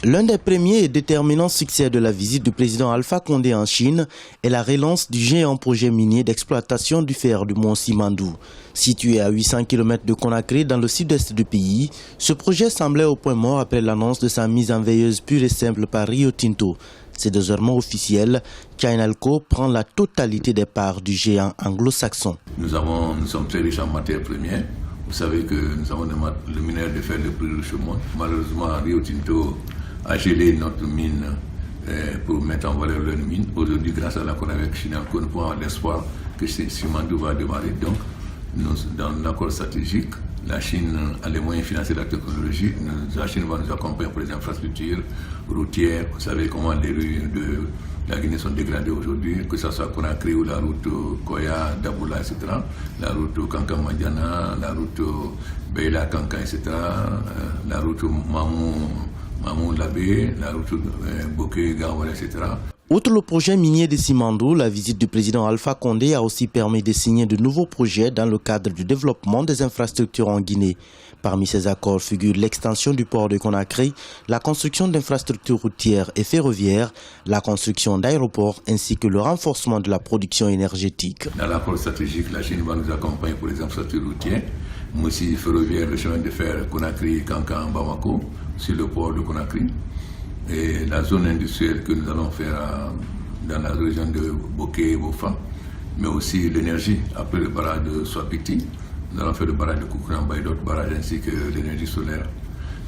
L'un des premiers et déterminants succès de la visite du président Alpha Condé en Chine est la relance du géant projet minier d'exploitation du fer du mont Simandou. Situé à 800 km de Conakry dans le sud-est du pays, ce projet semblait au point mort après l'annonce de sa mise en veilleuse pure et simple par Rio Tinto. C'est désormais officiel, Chainalco prend la totalité des parts du géant anglo-saxon. Nous sommes très riches en matières premières. Vous savez que nous avons le minerai de fer le plus riche au monde. Malheureusement, Rio Tinto a gelé notre mine pour mettre en valeur leur mine. Aujourd'hui, grâce à l'accord avec Chainalco, nous pouvons avoir l'espoir que Simandou va démarrer. Donc, dans l'accord stratégique, la Chine a les moyens financiers de la technologie. La Chine va nous accompagner pour les infrastructures routières. Vous savez comment les rues de la Guinée sont dégradées aujourd'hui, que ce soit Conakry ou la route Koya, Daboula, etc. La route Kankan-Mandiana, la route Beila-Kankan, etc. La route Mamou-Labé, la route Bokeh-Gawara, etc. Outre le projet minier de Simandou, la visite du président Alpha Condé a aussi permis de signer de nouveaux projets dans le cadre du développement des infrastructures en Guinée. Parmi ces accords figurent l'extension du port de Conakry, la construction d'infrastructures routières et ferroviaires, la construction d'aéroports ainsi que le renforcement de la production énergétique. Dans l'accord stratégique, la Chine va nous accompagner pour les infrastructures routières, mais aussi ferroviaires, le chemin de fer Conakry, Kankan, Bamako, sur le port de Conakry. Et la zone industrielle que nous allons faire dans la région de Bokeh et Bofa, mais aussi l'énergie après le barrage de Swapiti. Nous allons faire le barrage de Koukouramba et d'autres barrages ainsi que l'énergie solaire.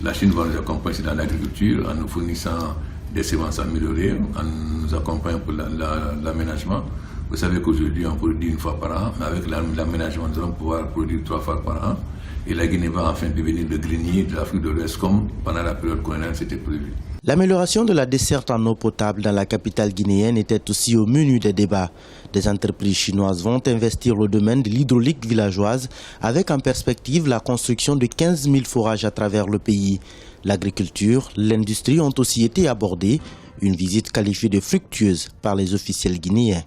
La Chine va nous accompagner dans l'agriculture en nous fournissant des semences améliorées, en nous accompagnant pour l'aménagement. Vous savez qu'aujourd'hui on produit une fois par an, mais avec l'aménagement nous allons pouvoir produire 3 fois par an. Et la Guinée va enfin devenir le grenier de l'Afrique de l'Ouest comme pendant la période coloniale c'était prévu. L'amélioration de la desserte en eau potable dans la capitale guinéenne était aussi au menu des débats. Des entreprises chinoises vont investir le domaine de l'hydraulique villageoise avec en perspective la construction de 15 000 forages à travers le pays. L'agriculture, l'industrie ont aussi été abordées, une visite qualifiée de fructueuse par les officiels guinéens.